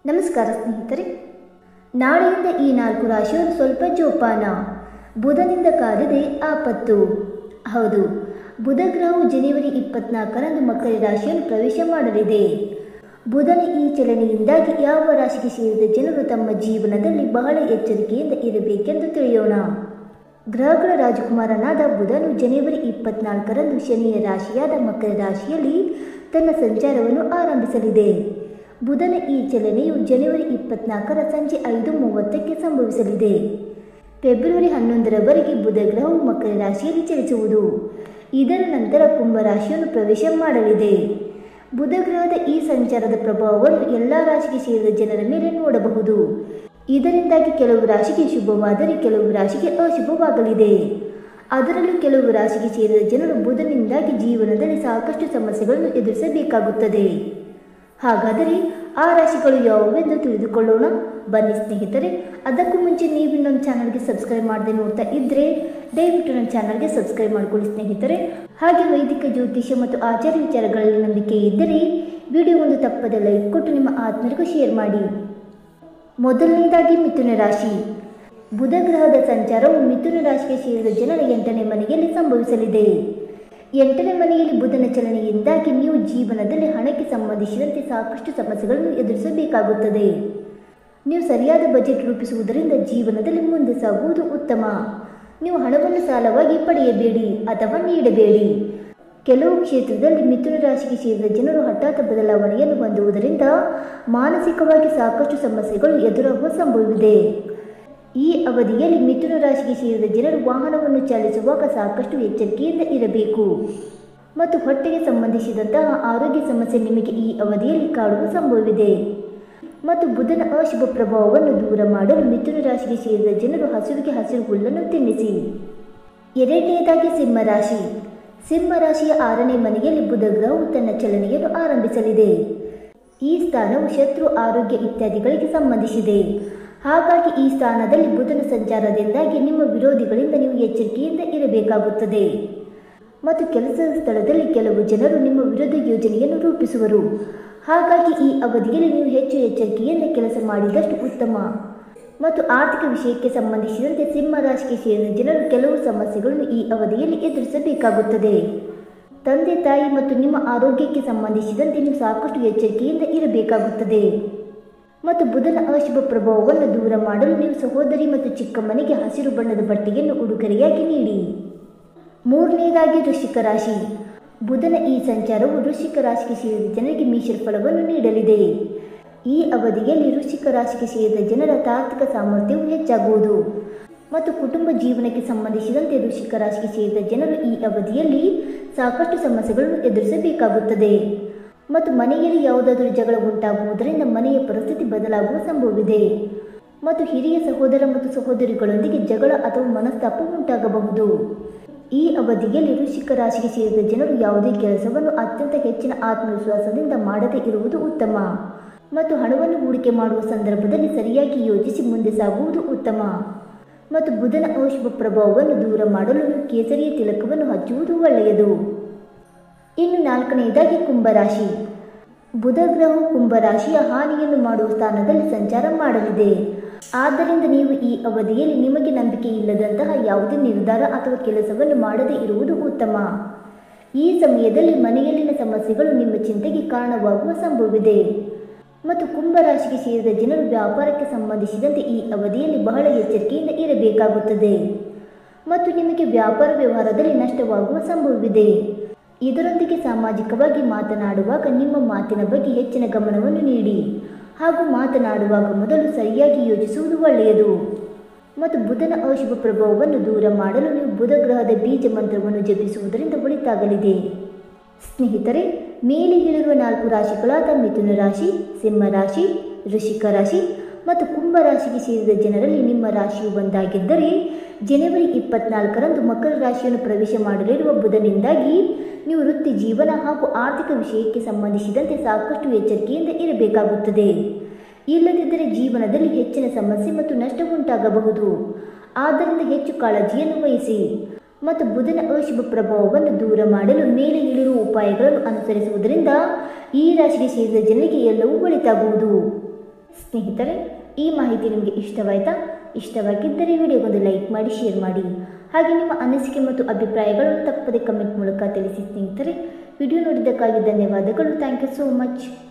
ನಮಸ್ಕಾರ ಸ್ನೇಹಿತರೆ, ನಾಳೆಯಿಂದ ಈ 4 ರಾಶಿಯವರು ಸ್ವಲ್ಪ ಜೋಪಾನ. ಬುಧನಿಂದ ಕಾದಿದೆ ಆಪತ್ತು. ಹೌದು, ಬುಧ ಗ್ರಹವು ಜನವರಿ 24ರಂದು ಮಕರ ರಾಶಿಯನ್ನು ಪ್ರವೇಶ ಮಾಡಲಿದೆ. ಬುಧನ ಈ ಚಲನೆಯಿಂದಾಗಿ ಯಾವ ರಾಶಿಗೆ ಸೇರಿದ ಜನರು ತಮ್ಮ ಜೀವನದಲ್ಲಿ ಬಹಳ ಎಚ್ಚರಿಕೆಯಿಂದ ಇರಬೇಕೆಂದು ತಿಳಿಯೋಣ. ಗ್ರಹಗಳ ರಾಜಕುಮಾರನಾದ ಬುಧನು ಜನವರಿ 24ರಂದು ಶನಿಯ ರಾಶಿಯಾದ ಮಕರ ರಾಶಿಯಲ್ಲಿ ತನ್ನ ಸಂಚಾರವನ್ನು ಆರಂಭಿಸಲಿದೆ. ಬುಧನ ಈ ಚಲನೆಯು ಜನವರಿ 24ರ ಸಂಜೆ 5:30ಕ್ಕೆ ಸಂಭವಿಸಲಿದೆ. ಫೆಬ್ರವರಿ 11ರವರೆಗೆ ಬುಧ ಗ್ರಹವು ಮಕರ ರಾಶಿಯಲ್ಲಿ ಚಲಿಸುವುದು. ಇದರ ನಂತರ ಕುಂಭ ರಾಶಿಯನ್ನು ಪ್ರವೇಶ ಮಾಡಲಿದೆ. ಬುಧ ಗ್ರಹದ ಈ ಸಂಚಾರದ ಪ್ರಭಾವವನ್ನು ಎಲ್ಲ ರಾಶಿಗೆ ಸೇರಿದ ಜನರ ಮೇಲೆ ನೋಡಬಹುದು. ಇದರಿಂದಾಗಿ ಕೆಲವು ರಾಶಿಗೆ ಶುಭವಾದರೆ ಕೆಲವು ರಾಶಿಗೆ ಅಶುಭವಾಗಲಿದೆ. ಅದರಲ್ಲೂ ಕೆಲವು ರಾಶಿಗೆ ಸೇರಿದ ಜನರು ಬುಧನಿಂದಾಗಿ ಜೀವನದಲ್ಲಿ ಸಾಕಷ್ಟು ಸಮಸ್ಯೆಗಳನ್ನು ಎದುರಿಸಬೇಕಾಗುತ್ತದೆ. ಹಾಗಾದರೆ ಆ ರಾಶಿಗಳು ಯಾವುವೆಂದು ತಿಳಿದುಕೊಳ್ಳೋಣ ಬನ್ನಿ ಸ್ನೇಹಿತರೆ. ಅದಕ್ಕೂ ಮುಂಚೆ ನೀವು ನಮ್ಮ ಚಾನಲ್ಗೆ ಸಬ್ಸ್ಕ್ರೈಬ್ ಮಾಡದೆ ನೋಡ್ತಾ ಇದ್ದರೆ ದಯವಿಟ್ಟು ನನ್ನ ಚಾನಲ್ಗೆ ಸಬ್ಸ್ಕ್ರೈಬ್ ಮಾಡಿಕೊಳ್ಳಿ ಸ್ನೇಹಿತರೆ. ಹಾಗೆ ವೈದಿಕ ಜ್ಯೋತಿಷ್ಯ ಮತ್ತು ಆಚಾರ ವಿಚಾರಗಳಲ್ಲಿ ನಂಬಿಕೆ ಇದ್ದರೆ ವಿಡಿಯೋ ಒಂದು ತಪ್ಪದೆ ಲೈಕ್ ಕೊಟ್ಟು ನಿಮ್ಮ ಆತ್ಮರಿಗೂ ಶೇರ್ ಮಾಡಿ. ಮೊದಲನೇದಾಗಿ ಮಿಥುನ ರಾಶಿ. ಬುಧ ಗ್ರಹದ ಸಂಚಾರವು ಮಿಥುನ ರಾಶಿಗೆ ಸೇರಿದ ಜನರ 8ನೇ ಮನೆಯಲ್ಲಿ ಸಂಭವಿಸಲಿದೆ. 8ನೇ ಮನೆಯಲ್ಲಿ ಬುಧನ ಚಲನೆಯಿಂದಾಗಿ ನೀವು ಜೀವನದಲ್ಲಿ ಹಣಕ್ಕೆ ಸಂಬಂಧಿಸಿದಂತೆ ಸಾಕಷ್ಟು ಸಮಸ್ಯೆಗಳನ್ನು ಎದುರಿಸಬೇಕಾಗುತ್ತದೆ. ನೀವು ಸರಿಯಾದ ಬಜೆಟ್ ರೂಪಿಸುವುದರಿಂದ ಜೀವನದಲ್ಲಿ ಮುಂದೆ ಸಾಗುವುದು ಉತ್ತಮ. ನೀವು ಹಣವನ್ನು ಸಾಲವಾಗಿ ಪಡೆಯಬೇಡಿ ಅಥವಾ ನೀಡಬೇಡಿ. ಕೆಲವು ಕ್ಷೇತ್ರದಲ್ಲಿ ಮಿಥುನ ರಾಶಿಗೆ ಸೇರಿದ ಜನರು ಹಠಾತ್ ಬದಲಾವಣೆಯನ್ನು ಹೊಂದುವುದರಿಂದ ಮಾನಸಿಕವಾಗಿ ಸಾಕಷ್ಟು ಸಮಸ್ಯೆಗಳು ಎದುರಾಗುವ ಸಂಭವವಿದೆ. ಈ ಅವಧಿಯಲ್ಲಿ ಮಿಥುನ ರಾಶಿಗೆ ಸೇರಿದ ಜನರು ವಾಹನವನ್ನು ಚಾಲಿಸುವಾಗ ಸಾಕಷ್ಟು ಎಚ್ಚರಿಕೆಯಿಂದ ಇರಬೇಕು ಮತ್ತು ಹೊಟ್ಟೆಗೆ ಸಂಬಂಧಿಸಿದಂತಹ ಆರೋಗ್ಯ ಸಮಸ್ಯೆ ನಿಮಗೆ ಈ ಅವಧಿಯಲ್ಲಿ ಕಾಡುವ ಸಂಭವವಿದೆ. ಮತ್ತು ಬುಧನ ಅಶುಭ ಪ್ರಭಾವವನ್ನು ದೂರ ಮಾಡಲು ಮಿಥುನ ರಾಶಿಗೆ ಸೇರಿದ ಜನರು ಹಸುವಿಗೆ ಹಸಿರು ಹುಲ್ಲನ್ನು ತಿನ್ನಿಸಿ. ಎರಡನೆಯದಾಗಿ ಸಿಂಹರಾಶಿ. ಸಿಂಹರಾಶಿಯ 6ನೇ ಮನೆಯಲ್ಲಿ ಬುಧ ಗ್ರಹವು ತನ್ನ ಚಲನೆಯನ್ನು ಆರಂಭಿಸಲಿದೆ. ಈ ಸ್ಥಾನವು ಶತ್ರು, ಆರೋಗ್ಯ ಇತ್ಯಾದಿಗಳಿಗೆ ಸಂಬಂಧಿಸಿದೆ. ಹಾಗಾಗಿ ಈ ಸ್ಥಾನದಲ್ಲಿ ಬುಧನ ಸಂಚಾರದಿಂದಾಗಿ ನಿಮ್ಮ ವಿರೋಧಿಗಳಿಂದ ನೀವು ಎಚ್ಚರಿಕೆಯಿಂದ ಇರಬೇಕಾಗುತ್ತದೆ. ಮತ್ತು ಕೆಲಸದ ಸ್ಥಳದಲ್ಲಿ ಕೆಲವು ಜನರು ನಿಮ್ಮ ವಿರುದ್ಧ ಯೋಜನೆಯನ್ನು ರೂಪಿಸುವರು. ಹಾಗಾಗಿ ಈ ಅವಧಿಯಲ್ಲಿ ನೀವು ಹೆಚ್ಚು ಎಚ್ಚರಿಕೆಯಿಂದ ಕೆಲಸ ಮಾಡಿದಷ್ಟು ಉತ್ತಮ. ಮತ್ತು ಆರ್ಥಿಕ ವಿಷಯಕ್ಕೆ ಸಂಬಂಧಿಸಿದಂತೆ ಸಿಂಹ ರಾಶಿಗೆ ಸೇರಿದ ಜನರು ಕೆಲವು ಸಮಸ್ಯೆಗಳನ್ನು ಈ ಅವಧಿಯಲ್ಲಿ ಎದುರಿಸಬೇಕಾಗುತ್ತದೆ. ತಂದೆ ತಾಯಿ ಮತ್ತು ನಿಮ್ಮ ಆರೋಗ್ಯಕ್ಕೆ ಸಂಬಂಧಿಸಿದಂತೆ ನೀವು ಸಾಕಷ್ಟು ಎಚ್ಚರಿಕೆಯಿಂದ ಇರಬೇಕಾಗುತ್ತದೆ. ಮತ್ತು ಬುಧನ ಅಶುಭ ಪ್ರಭಾವವನ್ನು ದೂರ ಮಾಡಲು ನೀವು ಸಹೋದರಿ ಮತ್ತು ಚಿಕ್ಕಮ್ಮನಿಗೆ ಹಸಿರು ಬಣ್ಣದ ಬಟ್ಟೆಯನ್ನು ಉಡುಗೊರೆಯಾಗಿ ನೀಡಿ. ಮೂರನೆಯದಾಗಿ ವೃಶ್ಚಿಕ ರಾಶಿ. ಬುಧನ ಈ ಸಂಚಾರವು ವೃಶ್ಚಿಕ ರಾಶಿಗೆ ಸೇರಿದ ಜನರಿಗೆ ಮಿಶ್ರ ಫಲವನ್ನು ನೀಡಲಿದೆ. ಈ ಅವಧಿಯಲ್ಲಿ ವೃಶ್ಚಿಕ ರಾಶಿಗೆ ಸೇರಿದ ಜನರ ತಾರ್ಕಿಕ ಸಾಮರ್ಥ್ಯವು ಹೆಚ್ಚಾಗುವುದು. ಮತ್ತು ಕುಟುಂಬ ಜೀವನಕ್ಕೆ ಸಂಬಂಧಿಸಿದಂತೆ ವೃಶ್ಚಿಕ ರಾಶಿಗೆ ಸೇರಿದ ಜನರು ಈ ಅವಧಿಯಲ್ಲಿ ಸಾಕಷ್ಟು ಸಮಸ್ಯೆಗಳನ್ನು ಎದುರಿಸಬೇಕಾಗುತ್ತದೆ. ಮತ್ತು ಮನೆಯಲ್ಲಿ ಯಾವುದಾದರೂ ಜಗಳ ಉಂಟಾಗುವುದರಿಂದ ಮನೆಯ ಪರಿಸ್ಥಿತಿ ಬದಲಾಗುವ ಸಂಭವವಿದೆ. ಮತ್ತು ಹಿರಿಯ ಸಹೋದರ ಮತ್ತು ಸಹೋದರಿಗಳೊಂದಿಗೆ ಜಗಳ ಅಥವಾ ಮನಸ್ತಾಪ ಉಂಟಾಗಬಹುದು. ಈ ಅವಧಿಯಲ್ಲಿ ವೃಶ್ಚಿಕ ರಾಶಿಗೆ ಸೇರಿದ ಜನರು ಯಾವುದೇ ಕೆಲಸವನ್ನು ಅತ್ಯಂತ ಹೆಚ್ಚಿನ ಆತ್ಮವಿಶ್ವಾಸದಿಂದ ಮಾಡದೇ ಇರುವುದು ಉತ್ತಮ. ಮತ್ತು ಹಣವನ್ನು ಹೂಡಿಕೆ ಮಾಡುವ ಸಂದರ್ಭದಲ್ಲಿ ಸರಿಯಾಗಿ ಯೋಚಿಸಿ ಮುಂದೆ ಸಾಗುವುದು ಉತ್ತಮ. ಮತ್ತು ಬುಧನ ಅಶುಭ ಪ್ರಭಾವವನ್ನು ದೂರ ಮಾಡಲು ಕೇಸರಿಯ ತಿಲಕವನ್ನು ಹಚ್ಚುವುದು ಒಳ್ಳೆಯದು. ಇನ್ನು 4ನೇದಾಗಿ ಕುಂಭರಾಶಿ. ಬುಧ ಗ್ರಹವು ಕುಂಭರಾಶಿಯ ಹಾನಿಯನ್ನು ಮಾಡುವ ಸ್ಥಾನದಲ್ಲಿ ಸಂಚಾರ ಮಾಡಲಿದೆ. ಆದ್ದರಿಂದ ನೀವು ಈ ಅವಧಿಯಲ್ಲಿ ನಿಮಗೆ ನಂಬಿಕೆ ಇಲ್ಲದಂತಹ ಯಾವುದೇ ನಿರ್ಧಾರ ಅಥವಾ ಕೆಲಸವನ್ನು ಮಾಡದೇ ಇರುವುದು ಉತ್ತಮ. ಈ ಸಮಯದಲ್ಲಿ ಮನೆಯಲ್ಲಿನ ಸಮಸ್ಯೆಗಳು ನಿಮ್ಮ ಚಿಂತೆಗೆ ಕಾರಣವಾಗುವ ಸಂಭವವಿದೆ. ಮತ್ತು ಕುಂಭರಾಶಿಗೆ ಸೇರಿದ ಜನರು ವ್ಯಾಪಾರಕ್ಕೆ ಸಂಬಂಧಿಸಿದಂತೆ ಈ ಅವಧಿಯಲ್ಲಿ ಬಹಳ ಎಚ್ಚರಿಕೆಯಿಂದ ಇರಬೇಕಾಗುತ್ತದೆ. ಮತ್ತು ನಿಮಗೆ ವ್ಯಾಪಾರ ವ್ಯವಹಾರದಲ್ಲಿ ನಷ್ಟವಾಗುವ ಸಂಭವವಿದೆ. ಇದರೊಂದಿಗೆ ಸಾಮಾಜಿಕವಾಗಿ ಮಾತನಾಡುವಾಗ ನಿಮ್ಮ ಮಾತಿನ ಬಗ್ಗೆ ಹೆಚ್ಚಿನ ಗಮನವನ್ನು ನೀಡಿ ಹಾಗೂ ಮಾತನಾಡುವಾಗ ಮೊದಲು ಸರಿಯಾಗಿ ಯೋಚಿಸುವುದು ಒಳ್ಳೆಯದು. ಮತ್ತು ಬುಧನ ಅಶುಭ ಪ್ರಭಾವವನ್ನು ದೂರ ಮಾಡಲು ನೀವು ಬುಧ ಗ್ರಹದ ಬೀಜ ಮಂತ್ರವನ್ನು ಜಪಿಸುವುದರಿಂದ ಒಳಿತಾಗಲಿದೆ. ಸ್ನೇಹಿತರೆ, ಮೇಲೆ ಹೇಳಿರುವ 4 ರಾಶಿಗಳಾದ ಮಿಥುನ ರಾಶಿ, ಸಿಂಹ ರಾಶಿ, ವೃಶ್ಚಿಕ ರಾಶಿ ಮತ್ತು ಕುಂಭ ರಾಶಿಗೆ ಸೇರಿದ ಜನರಲ್ಲಿ ನಿಮ್ಮ ರಾಶಿಯು ಒಂದಾಗಿದ್ದರೆ ಜನವರಿ 24ರಂದು ಮಕರ ರಾಶಿಯನ್ನು ಪ್ರವೇಶ ಮಾಡಲಿರುವ ಬುಧನಿಂದಾಗಿ ನೀವು ವೃತ್ತಿ ಜೀವನ ಹಾಗೂ ಆರ್ಥಿಕ ವಿಷಯಕ್ಕೆ ಸಂಬಂಧಿಸಿದಂತೆ ಸಾಕಷ್ಟು ಎಚ್ಚರಿಕೆಯಿಂದ ಇರಬೇಕಾಗುತ್ತದೆ. ಇಲ್ಲದಿದ್ದರೆ ಜೀವನದಲ್ಲಿ ಹೆಚ್ಚಿನ ಸಮಸ್ಯೆ ಮತ್ತು ನಷ್ಟ ಉಂಟಾಗಬಹುದು. ಆದ್ದರಿಂದ ಹೆಚ್ಚು ಕಾಳಜಿಯನ್ನು ವಹಿಸಿ. ಮತ್ತು ಬುಧನ ಅಶುಭ ಪ್ರಭಾವವನ್ನು ದೂರ ಮಾಡಲು ಮೇಲೆ ಹೇಳಿರುವ ಉಪಾಯಗಳನ್ನು ಅನುಸರಿಸುವುದರಿಂದ ಈ ರಾಶಿಗೆ ಸೇರಿದ ಜನರಿಗೆ ಎಲ್ಲವೂ ಒಳಿತಾಗುವುದು. ಸ್ನೇಹಿತರೆ, ಈ ಮಾಹಿತಿ ನಿಮಗೆ ಇಷ್ಟವಾಯಿತಾ? ಇಷ್ಟವಾಗಿದ್ದರೆ ವಿಡಿಯೋಗೊಂದು ಲೈಕ್ ಮಾಡಿ, ಶೇರ್ ಮಾಡಿ. ಹಾಗೆ ನಿಮ್ಮ ಅನಿಸಿಕೆ ಮತ್ತು ಅಭಿಪ್ರಾಯಗಳನ್ನು ತಪ್ಪದೆ ಕಮೆಂಟ್ ಮೂಲಕ ತಿಳಿಸಿ ಸ್ನೇಹಿತರೆ. ವಿಡಿಯೋ ನೋಡಿದ್ದಕ್ಕಾಗಿ ಧನ್ಯವಾದಗಳು. Thank you so much.